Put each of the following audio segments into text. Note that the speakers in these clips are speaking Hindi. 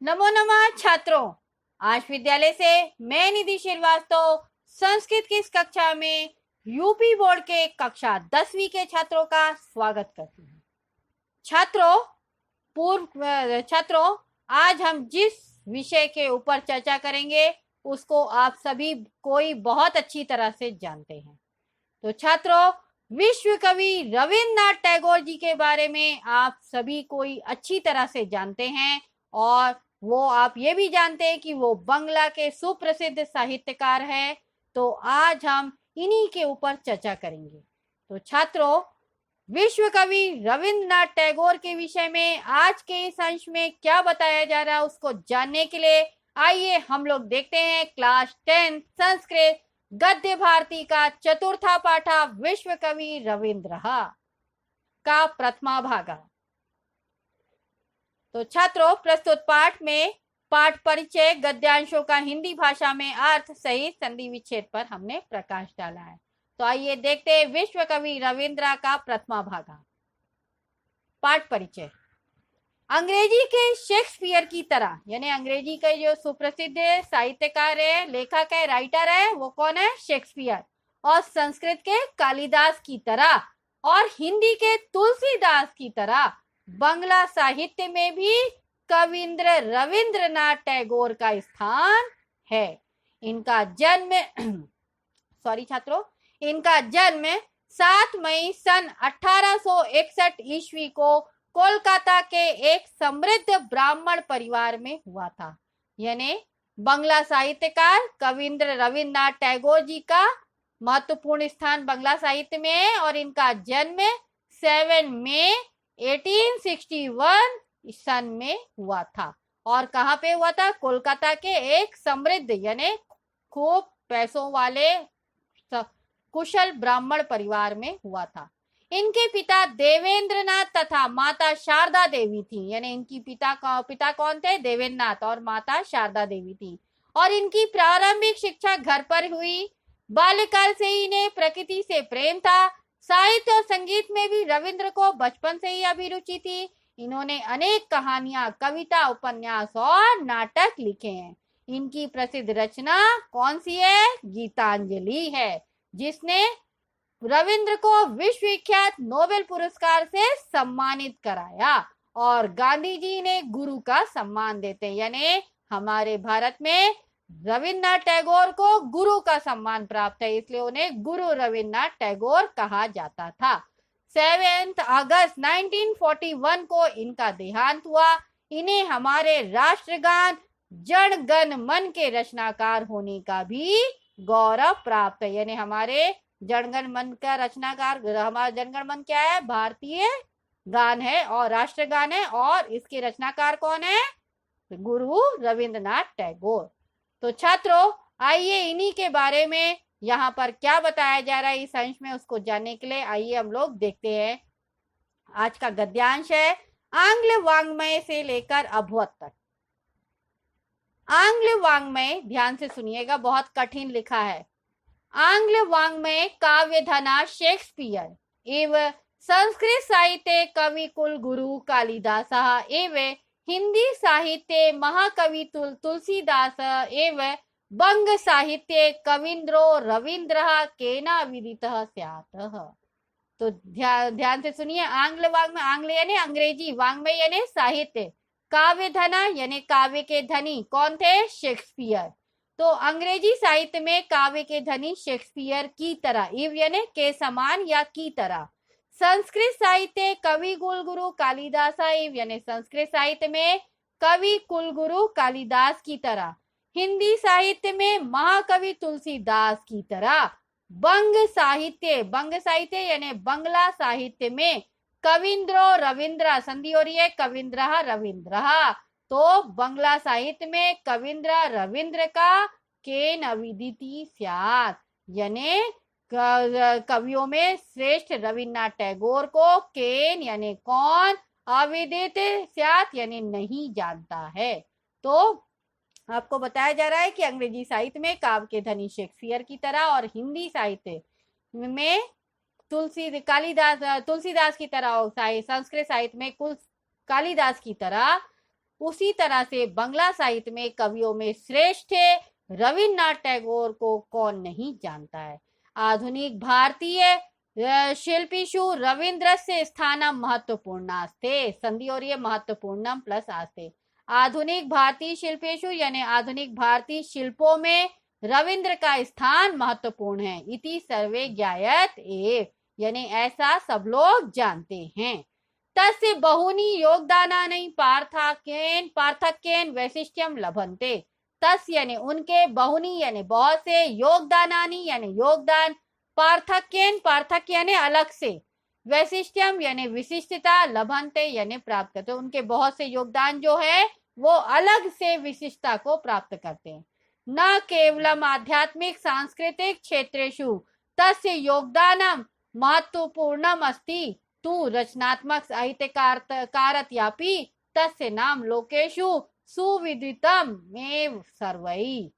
नमो नमः छात्रों। आज विद्यालय से मैं निधि श्रीवास्तव संस्कृत की इस कक्षा में यूपी बोर्ड के कक्षा 10वीं के छात्रों का स्वागत करती हूँ। छात्रों, आज हम जिस विषय के ऊपर चर्चा करेंगे उसको आप सभी कोई बहुत अच्छी तरह से जानते हैं। तो छात्रों, विश्व कवि रविंद्रनाथ टैगोर जी के बारे में आप सभी कोई अच्छी तरह से जानते हैं और वो आप ये भी जानते हैं कि वो बंगला के सुप्रसिद्ध साहित्यकार हैं। तो आज हम इन्हीं के ऊपर चर्चा करेंगे। तो छात्रों, विश्व कवि रविंद्रनाथ टैगोर के विषय में आज के इस अंश में क्या बताया जा रहा है उसको जानने के लिए आइए हम लोग देखते हैं क्लास 10 संस्कृत गद्य भारती का चतुर्था पाठा विश्व कवि रविंद्र का प्रथमा भागा। तो छात्रों, प्रस्तुत पाठ में पाठ परिचय गद्यांशों का हिंदी भाषा में अर्थ सहित संधि विच्छेद पर हमने प्रकाश डाला है। तो आइए देखते हैं विश्व कवि रविंद्र का प्रथमा भागा। पाठ परिचय। अंग्रेजी के शेक्सपियर की तरह, यानी अंग्रेजी के जो सुप्रसिद्ध साहित्यकार है, लेखक है, राइटर है, वो कौन है? शेक्सपियर। और संस्कृत के कालिदास की तरह और हिंदी के तुलसीदास की तरह बंगला साहित्य में भी कविंद्र रविंद्रनाथ टैगोर का स्थान है। इनका जन्म इनका जन्म 7 मई सन 1861 ईस्वी को कोलकाता के एक समृद्ध ब्राह्मण परिवार में हुआ था। यानी बंगला साहित्यकार कविंद्र रविंद्रनाथ टैगोर जी का महत्वपूर्ण स्थान बंगला साहित्य में है और इनका जन्म 7 मई 1861 सन में हुआ था। और कहाँ पे हुआ था? कोलकाता के एक समृद्ध यानी खूब पैसों वाले कुशल ब्राह्मण परिवार में हुआ था। इनके पिता देवेंद्रनाथ तथा माता शारदा देवी थी। यानी इनकी पिता कौन थे? देवेंद्रनाथ। और माता शारदा देवी थी। और इनकी प्रारंभिक शिक्षा घर पर हुई। बाल्यकाल से ही इन्हें प्रकृति से प्रेम था। साहित्य और संगीत में भी रविंद्र को बचपन से ही अभिरुचि थी। इन्होंने अनेक कहानियां, कविता, उपन्यास और नाटक लिखे हैं। इनकी प्रसिद्ध रचना कौन सी है? गीतांजलि है, जिसने रविंद्र को विश्व विख्यात नोबेल पुरस्कार से सम्मानित कराया। और गांधी जी ने गुरु का सम्मान देते हैं। यानी हमारे भारत में रविंद्रनाथ टैगोर को गुरु का सम्मान प्राप्त है, इसलिए उन्हें गुरु रविंद्रनाथ टैगोर कहा जाता था। 7 अगस्त 1941 को इनका देहांत हुआ। इन्हें हमारे राष्ट्रगान जन गण मन के रचनाकार होने का भी गौरव प्राप्त है। यानी हमारे जनगण मन का रचनाकार, हमारा जनगण मन क्या है? भारतीय गान है और राष्ट्रगान है। और इसके रचनाकार कौन है? गुरु रविंद्रनाथ टैगोर। तो छात्रों, आइए इन्हीं के बारे में यहाँ पर क्या बताया जा रहा है इस अंश में उसको जानने के लिए आइए हम लोग देखते हैं। आज का गद्यांश है आंग्ल वाङ्मय से लेकर अभवत तक। आंग्ल वाङ्मय, ध्यान से सुनिएगा, बहुत कठिन लिखा है। आंग्ल वाङ्मय काव्य धना शेक्सपियर एवं संस्कृत साहित्य कवि कुल गुरु कालिदास एवं हिंदी साहित्य महाकवि तुलसीदास एवं बंग साहित्य कविंद्रो रविंद्र केना विदितः स्यात्। तो ध्यान से सुनिए। आंग्ल वाङ्मय, आंग्ल यानी अंग्रेजी, वाङ्मय यानी साहित्य, काव्य धना यानी काव्य के धनी कौन थे? शेक्सपियर। तो अंग्रेजी साहित्य में काव्य के धनी शेक्सपियर की तरह, इव यानी के समान या की तरह। संस्कृत साहित्य कवि कुलगुरु कालिदास एवं यानी संस्कृत साहित्य में कवि कुलगुरु कालिदास की तरह। हिंदी साहित्य में महाकवि तुलसीदास की तरह। बंग साहित्य यानी बंगला साहित्य में कविंद्रो रविंद्र, संधि हो रही है, कविंद्र रविंद्र। तो बंगला साहित्य में कविंद्र रविंद्र का केन अविदिति स्यात्, यानी कवियों में श्रेष्ठ रविन्द्रनाथ टैगोर को केन यानी कौन, अविदित स्यात् यानी नहीं जानता है। तो आपको बताया जा रहा है कि अंग्रेजी साहित्य में काव्य के धनी शेक्सपियर की तरह और हिंदी साहित्य में तुलसीदास की तरह, संस्कृत साहित्य में कालिदास की तरह उसी तरह से बंगला साहित्य में कवियों में श्रेष्ठ रविन्द्रनाथ टैगोर को कौन नहीं जानता है। आधुनिक भारतीय शिल्पीषु रविन्द्रस्य स्थानम महत्वपूर्णास्ते, संधि और ये महत्वपूर्णम प्लस आस्ते। आधुनिक भारतीय शिल्पेषु यानी आधुनिक भारतीय शिल्पों में रविंद्र का स्थान महत्वपूर्ण है। इति सर्वे ज्ञायत एव, यानी ऐसा सब लोग जानते हैं। तस्य बहुनी योगदानानि पार्थक्येन वैशिष्ट्यम लभन्ते। तस्य यानी उनके, बहुनी यानी बहुत से, योगदानानि यानी योगदान, पार्थक्य यानी अलग से, वैशिष्ट्यम यानी विशिष्टता, लभन्ते यानी प्राप्त करते। उनके बहुत से योगदान जो है वो अलग से विशिष्टता को प्राप्त करते हैं। न केवलम आध्यात्मिक सांस्कृतिक क्षेत्रेषु तस्य योगदानम महत्वपूर्णम अस्ति तु रचनात्मक साहित्यकारत्यापि तस्य नाम लोकेषु सुविदितम एव सर्वैः।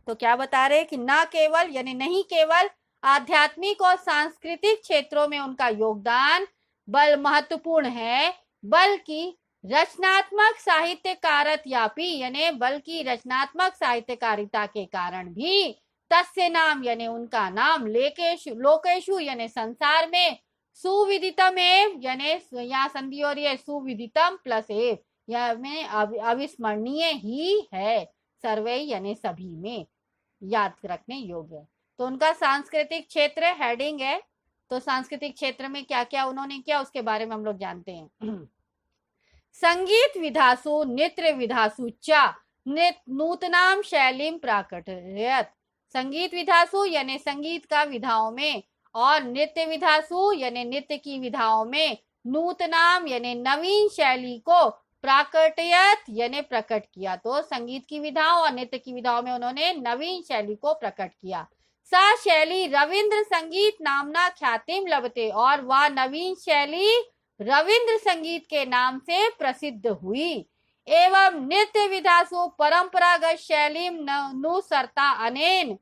तो क्या बता रहे कि न केवल यानी नहीं केवल आध्यात्मिक और सांस्कृतिक क्षेत्रों में उनका योगदान बल महत्वपूर्ण है, बल्कि रचनात्मक साहित्यकारत्यापि यानी बल्कि रचनात्मक साहित्यकारिता के कारण भी तस्य नाम यानी उनका नाम लोकेषु यानी संसार में, सुविदितम एव यानी यहाँ संधि और ये सुविदितम प्लस एव यानी अविस्मरणीय ही है, सर्वे यानी सभी में, याद रखने योग्य। तो उनका सांस्कृतिक क्षेत्र हेडिंग है। तो सांस्कृतिक क्षेत्र में क्या क्या उन्होंने किया उसके बारे में हम लोग जानते हैं। संगीत विधासु नृत्य विधासु च नूतनाम शैलीम प्राकटयत्। संगीत विधासु यानी संगीत का विधाओं में, और नृत्य विधासु यानी नृत्य की विधाओं में, नूतनाम यानी नवीन शैली को, प्राकटयत् यानी प्रकट किया। तो संगीत की विधाओं और नृत्य की विधाओं में उन्होंने नवीन शैली को प्रकट किया। सा शैली रविंद्र संगीत नामना ख्यातिम लभते, और वह नवीन शैली रविंद्र संगीत के नाम से प्रसिद्ध हुई। एवं नृत्य विधासु परंपरागत शैली नुसरता अनेन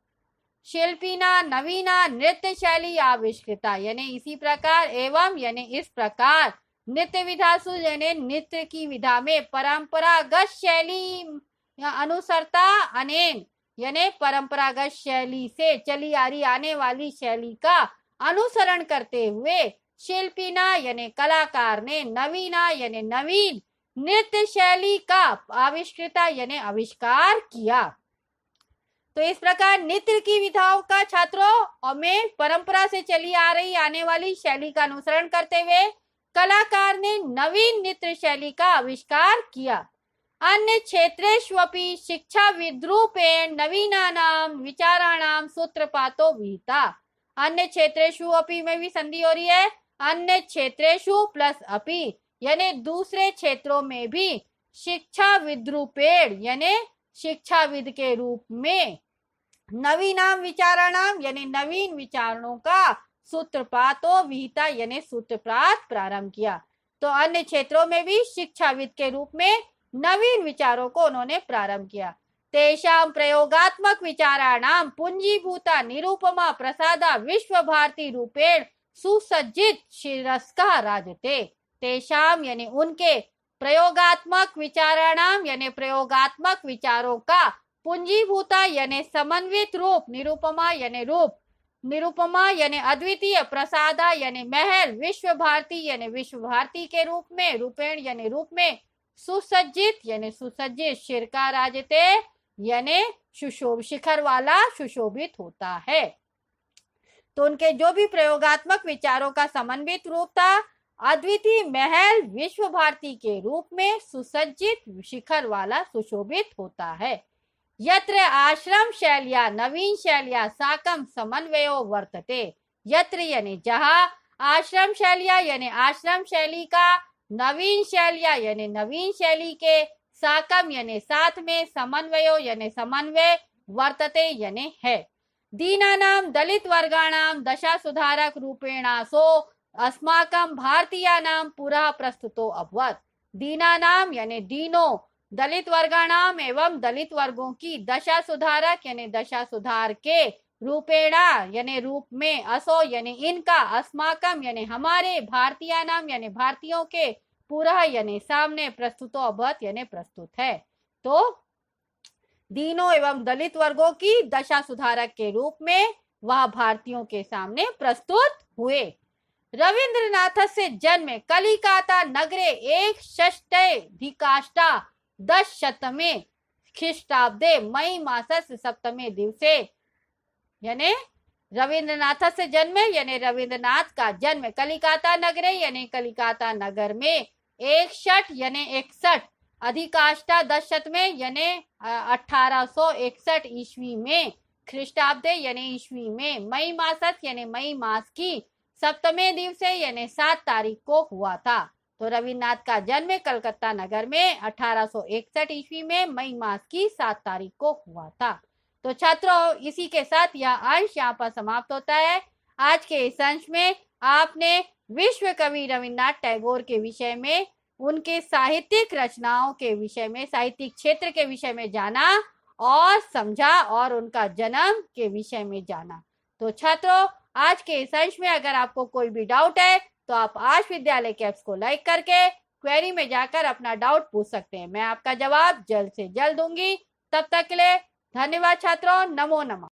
शिल्पिना नवीना नृत्य शैली आविष्कृता, यानी इसी प्रकार, एवं यानी इस प्रकार, नृत्य विधासु यानी नृत्य की विधा में परंपरागत शैली अनुसरता अनेन यानी परंपरागत शैली से चली आ रही आने वाली शैली का अनुसरण करते हुए, शिल्पिना यानी कलाकार ने, नवीना यानी नवीन नृत्य शैली का आविष्कृता यानी आविष्कार किया। तो इस प्रकार नृत्य की विधाओं का छात्रों में परंपरा से चली आ रही आने वाली शैली का अनुसरण करते हुए कलाकार ने नवीन नृत्य शैली का आविष्कार किया। अन्य क्षेत्रेष्वपि शिक्षा विद्रूपेण नवीनानाम विचाराणाम सूत्रपातो विहिता। अन्य क्षेत्रेषु अपि में भी संधि हो रही है, अन्य क्षेत्रेषु प्लस अपि यानी दूसरे क्षेत्रों में भी, शिक्षा विद्रूपेण यानी शिक्षाविद के रूप में, नवीनाम विचाराणाम यानी नवीन विचारों का, सूत्रपातो विहिता यानी सूत्रपात प्रारंभ किया। तो अन्य क्षेत्रों में भी शिक्षाविद के रूप में नवीन विचारों को उन्होंने प्रारंभ किया। तेषां प्रयोगात्मक विचाराणाम पुंजीभूता निरूपमा प्रसादा विश्व भारती रूपेण सुसज्जित शिरस्का राजते। तेषां यानी उनके, प्रयोगात्मक विचाराणाम यानी प्रयोगात्मक विचारों का, पुंजीभूता यानी समन्वित रूप, निरूपमा यानी रूप, निरूपमा यानी अद्वितीय, प्रसादा यानी महल, विश्व भारती यानी विश्व भारती के रूप में, रूपेण यानी रूप में, सुसज्जित यानी सुसज्जित, शिर का राजते यानी शिखर वाला, सुशोभित होता है। तो उनके जो भी प्रयोगात्मक विचारों का समन्वित रूप था, अद्वितीय महल विश्व भारती के रूप में, सुसज्जित शिखर वाला, सुशोभित होता है। यत्र आश्रम शैलिया नवीन शैलिया साकम समन्वयो वर्तते। यत्र यानी जहाँ, आश्रम शैलिया यानी आश्रम शैली का, नवीन शैलिया यानी नवीन शैली के, साकम यानी साथ में, समन्वयो यानी समन्वय, वर्तते यानी है। दीनानाम दलित वर्गाणाम दशा सुधारक रूपेणासो अस्माकं भारतीयानां पुरः प्रस्तुतो अभवत्। दीनानाम यानी दीनों, दलित वर्गाणाम एवं दलित वर्गों की, दशा सुधारक यानी दशा सुधार के, रूपेणा यानी रूप में, असो यानी इनका, अस्माकम यानी हमारे, भारतीयानाम यानी भारतीयों के, पुरः यानी सामने, प्रस्तुतो अभवत यानी प्रस्तुत है। तो दीनों एवं दलित वर्गों की दशा सुधारक के रूप में वह भारतीयों के सामने प्रस्तुत हुए। रविंद्रनाथस्य जन्मे कलिकाता नगरे एक षष्ठ्यधिकाष्टा दशशतमे ख्रीष्टाब्दे मई मासस्य सप्तमे दिवसे, यानी रविंद्रनाथस्य जन्मे यानी रविंद्रनाथ का जन्म कलिकाता नगरे यानी कलिकाता नगर में 61 यानी 61 अधिकाष्टा दशशत में यानी 1861 ईस्वी में, ख्रीष्टाब्दे यानी ईस्वी में, मई मासत यानी मई मास की सप्तमे दिवसे यानी 7 तारीख को हुआ था। तो रविन्द्रनाथ का जन्म कलकत्ता नगर में 1861 ईस्वी में मई मास की 7 तारीख को हुआ था। तो छात्रों, इसी के साथ यह अंश यहाँ पर समाप्त होता है। आज के इस अंश में आपने विश्व कवि रविन्द्रनाथ टैगोर के विषय में, उनके साहित्यिक रचनाओं के विषय में, साहित्यिक क्षेत्र के विषय में जाना और समझा और उनका जन्म के विषय में जाना। तो छात्रों, आज के इस अंश में अगर आपको कोई भी डाउट है तो आप आश विद्यालय के ऐप्स को लाइक करके क्वेरी में जाकर अपना डाउट पूछ सकते हैं। मैं आपका जवाब जल्द से जल्द दूंगी। तब तक के लिए धन्यवाद छात्रों। नमो नमः।